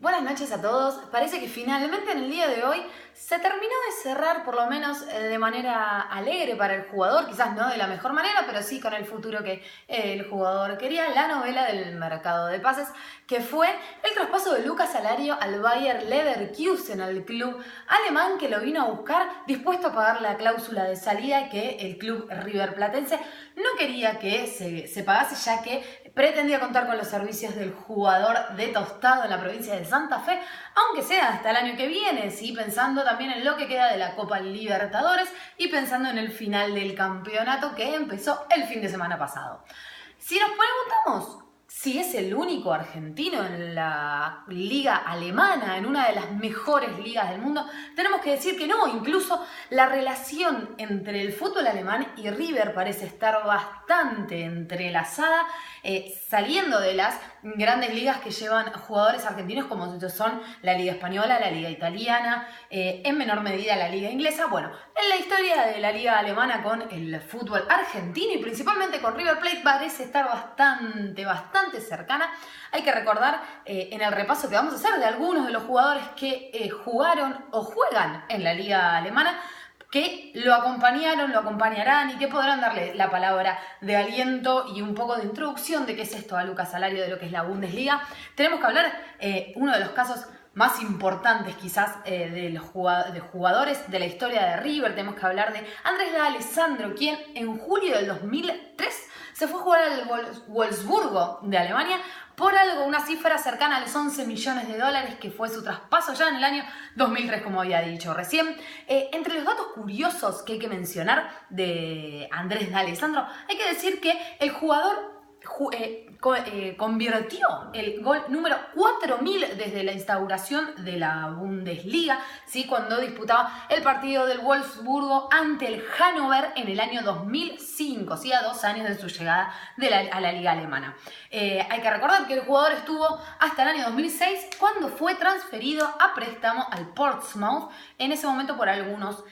Buenas noches a todos. Parece que finalmente en el día de hoy se terminó de cerrar, por lo menos de manera alegre para el jugador, quizás no de la mejor manera, pero sí con el futuro que el jugador quería, la novela del mercado de pases, que fue el traspaso de Lucas Alario al Bayer Leverkusen, al club alemán que lo vino a buscar, dispuesto a pagar la cláusula de salida que el club riverplatense no quería que se pagase, ya que pretendía contar con los servicios del jugador de Tostado en la provincia de Santa Fe, aunque sea hasta el año que viene, ¿sí? Pensando también en lo que queda de la Copa Libertadores y pensando en el final del campeonato que empezó el fin de semana pasado. Si nos preguntamos si es el único argentino en la liga alemana, en una de las mejores ligas del mundo, tenemos que decir que no. Incluso la relación entre el fútbol alemán y River parece estar bastante entrelazada, saliendo de las grandes ligas que llevan jugadores argentinos como son la liga española, la liga italiana, en menor medida la liga inglesa. Bueno, en la historia de la liga alemana con el fútbol argentino y principalmente con River Plate parece estar bastante cercana. Hay que recordar en el repaso que vamos a hacer de algunos de los jugadores que jugaron o juegan en la liga alemana, que lo acompañaron, lo acompañarán y que podrán darle la palabra de aliento y un poco de introducción de qué es esto a Lucas Alario, de lo que es la Bundesliga. Tenemos que hablar uno de los casos más importantes quizás de jugadores de la historia de River. Tenemos que hablar de Andrés D'Alessandro, quien en julio del 2003 se fue a jugar al Wolfsburgo de Alemania por una cifra cercana a los 11 millones de dólares, que fue su traspaso ya en el año 2003, como había dicho recién. Entre los datos curiosos que hay que mencionar de Andrés D'Alessandro, hay que decir que el jugador convirtió el gol número 4000 desde la instauración de la Bundesliga, ¿sí? Cuando disputaba el partido del Wolfsburgo ante el Hannover en el año 2005, ¿sí? A 2 años de su llegada a la liga alemana. Hay que recordar que el jugador estuvo hasta el año 2006, cuando fue transferido a préstamo al Portsmouth, en ese momento por algunos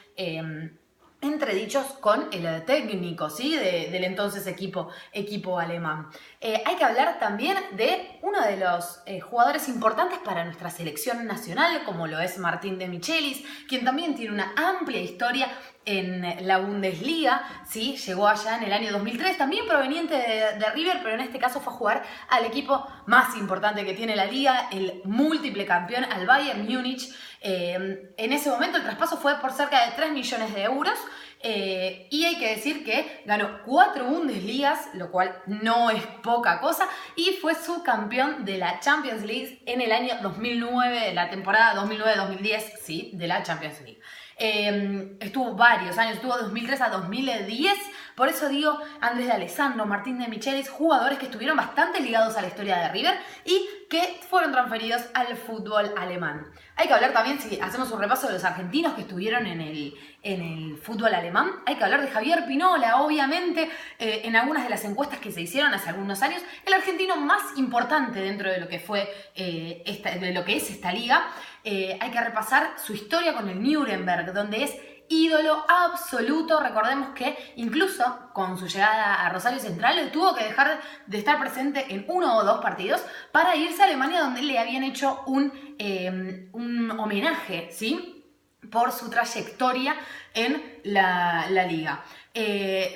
entredichos con el técnico, ¿sí? Del entonces equipo alemán. Hay que hablar también de uno de los jugadores importantes para nuestra selección nacional, como lo es Martín de Michelis, quien también tiene una amplia historia en la Bundesliga, ¿sí? Llegó allá en el año 2003, también proveniente de River, pero en este caso fue a jugar al equipo más importante que tiene la liga, el múltiple campeón, al Bayern Múnich. En ese momento el traspaso fue por cerca de 3 millones de euros, y hay que decir que ganó 4 Bundesligas, lo cual no es poca cosa, y fue subcampeón de la Champions League en el año 2009, la temporada 2009-2010, sí, de la Champions League. Estuvo varios años, estuvo 2003 a 2010, por eso digo Andrés D'Alessandro, Martín de Michelis, jugadores que estuvieron bastante ligados a la historia de River y que fueron transferidos al fútbol alemán. Hay que hablar también, si hacemos un repaso de los argentinos que estuvieron en el fútbol alemán, hay que hablar de Javier Pinola, obviamente, en algunas de las encuestas que se hicieron hace algunos años, el argentino más importante dentro de lo que fue de lo que es esta liga. Hay que repasar su historia con el Nuremberg, donde es ídolo absoluto. Recordemos que incluso con su llegada a Rosario Central tuvo que dejar de estar presente en 1 o 2 partidos para irse a Alemania, donde le habían hecho un homenaje, ¿sí? Por su trayectoria en la liga.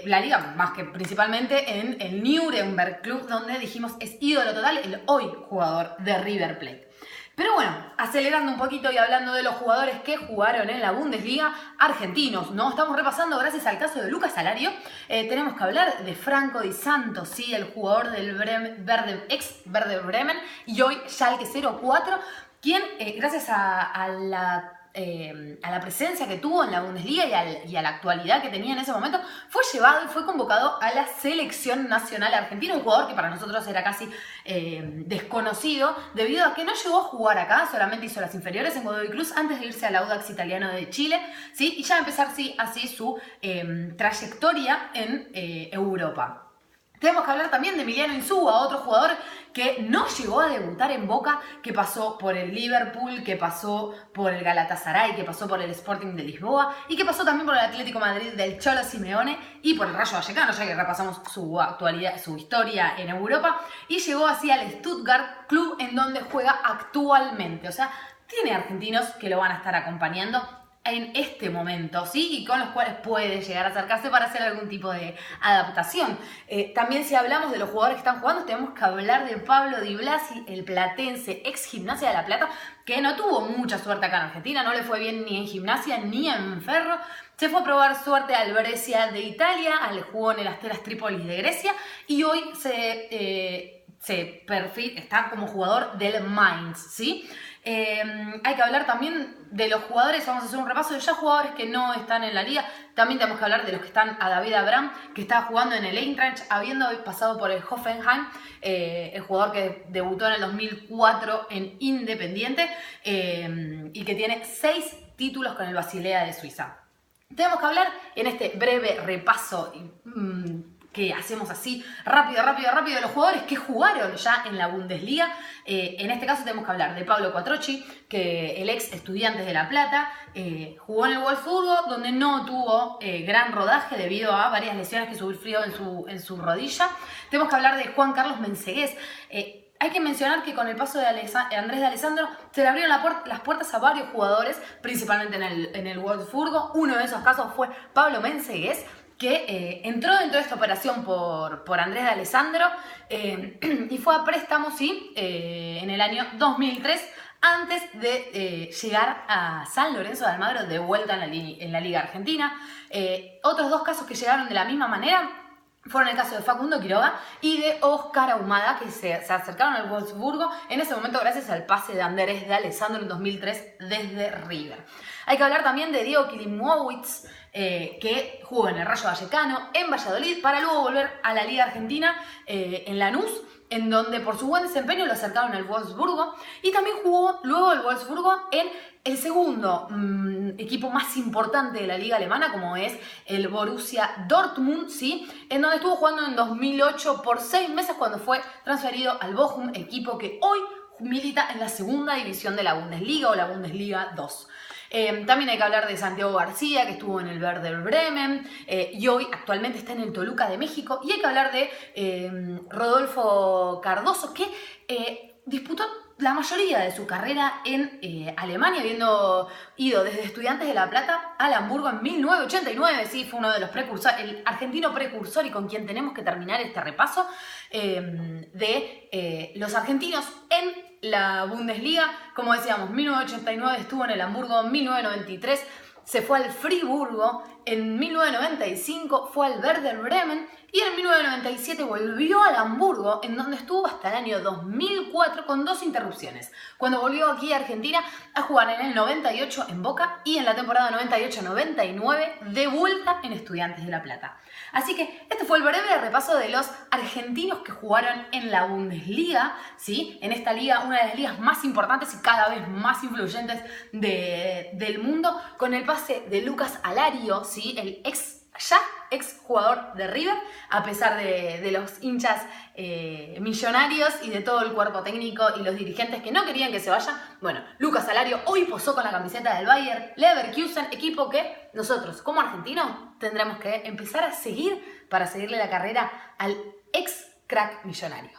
La liga, más que principalmente en el Nuremberg Club, donde dijimos es ídolo total, el hoy jugador de River Plate. Pero bueno, acelerando un poquito y hablando de los jugadores que jugaron en la Bundesliga, argentinos, ¿no? Estamos repasando gracias al caso de Lucas Alario. Tenemos que hablar de Franco Di Santo, ¿sí? El jugador del ex Werder Bremen y hoy Schalke 04, quien gracias a la presencia que tuvo en la Bundesliga y a la actualidad que tenía en ese momento, fue llevado y fue convocado a la selección nacional argentina, un jugador que para nosotros era casi desconocido, debido a que no llegó a jugar acá, solamente hizo las inferiores en Godoy Cruz antes de irse al Audax Italiano de Chile, ¿sí? Y ya empezar así su trayectoria en Europa. Tenemos que hablar también de Emiliano Insúa, otro jugador que no llegó a debutar en Boca, que pasó por el Liverpool, que pasó por el Galatasaray, que pasó por el Sporting de Lisboa y que pasó también por el Atlético de Madrid del Cholo Simeone y por el Rayo Vallecano, ya que repasamos su actualidad, su historia en Europa, y llegó así al Stuttgart, club en donde juega actualmente. O sea, tiene argentinos que lo van a estar acompañando en este momento, ¿sí? Y con los cuales puede llegar a acercarse para hacer algún tipo de adaptación. También si hablamos de los jugadores que están jugando, tenemos que hablar de Pablo Di Blasi, el platense, ex Gimnasia de La Plata, que no tuvo mucha suerte acá en Argentina, no le fue bien ni en Gimnasia ni en Ferro. Se fue a probar suerte al Brescia de Italia, jugó en el Asteras Trípolis de Grecia y hoy está como jugador del Mainz, ¿sí? Hay que hablar también de los jugadores, vamos a hacer un repaso de ya jugadores que no están en la liga. También tenemos que hablar de los que están, a David Abraham, que está jugando en el Eintracht, habiendo pasado por el Hoffenheim, el jugador que debutó en el 2004 en Independiente y que tiene 6 títulos con el Basilea de Suiza. Tenemos que hablar en este breve repaso que hacemos así rápido de los jugadores que jugaron ya en la Bundesliga. En este caso tenemos que hablar de Pablo Quattrocchi, que el ex Estudiantes de La Plata, jugó en el Wolfsburgo, donde no tuvo gran rodaje debido a varias lesiones que sufrió en su rodilla. Tenemos que hablar de Juan Carlos Mensegués. Hay que mencionar que con el paso de Andrés de Alessandro se le abrieron las puertas a varios jugadores, principalmente en el Wolfsburgo. Uno de esos casos fue Pablo Mensegués, que entró dentro de esta operación por Andrés de Alessandro y fue a préstamo, sí, en el año 2003, antes de llegar a San Lorenzo de Almagro de vuelta en la Liga Argentina. Otros 2 casos que llegaron de la misma manera fueron el caso de Facundo Quiroga y de Oscar Ahumada, que se acercaron al Wolfsburgo en ese momento gracias al pase de Andrés de Alessandro en 2003 desde River. Hay que hablar también de Diego Kilimowicz, que jugó en el Rayo Vallecano, en Valladolid, para luego volver a la Liga Argentina en Lanús, en donde por su buen desempeño lo acercaron al Wolfsburgo, y también jugó luego el Wolfsburgo en el segundo equipo más importante de la liga alemana, como es el Borussia Dortmund, ¿sí? En donde estuvo jugando en 2008 por 6 meses cuando fue transferido al Bochum, equipo que hoy milita en la segunda división de la Bundesliga o la Bundesliga 2. También hay que hablar de Santiago García, que estuvo en el Werder Bremen y hoy actualmente está en el Toluca de México. Y hay que hablar de Rodolfo Cardoso, que disputó la mayoría de su carrera en Alemania, habiendo ido desde Estudiantes de La Plata al Hamburgo en 1989. Sí, fue uno de los precursores, el argentino precursor y con quien tenemos que terminar este repaso de los argentinos en la Bundesliga. Como decíamos, 1989 estuvo en el Hamburgo, 1993 se fue al Friburgo, en 1995 fue al Werder Bremen y en 1997 volvió al Hamburgo, en donde estuvo hasta el año 2004 con 2 interrupciones. Cuando volvió aquí a Argentina a jugar en el 98 en Boca y en la temporada 98-99 de vuelta en Estudiantes de La Plata. Así que este fue el breve repaso de los argentinos que jugaron en la Bundesliga, ¿sí? En esta liga, una de las ligas más importantes y cada vez más influyentes del mundo, con el pase de Lucas Alario, ¿sí? El ex jugador de River, a pesar de los hinchas millonarios y de todo el cuerpo técnico y los dirigentes que no querían que se vaya. Bueno, Lucas Alario hoy posó con la camiseta del Bayer Leverkusen, equipo que nosotros como argentinos tendremos que empezar a seguir para seguirle la carrera al ex crack millonario.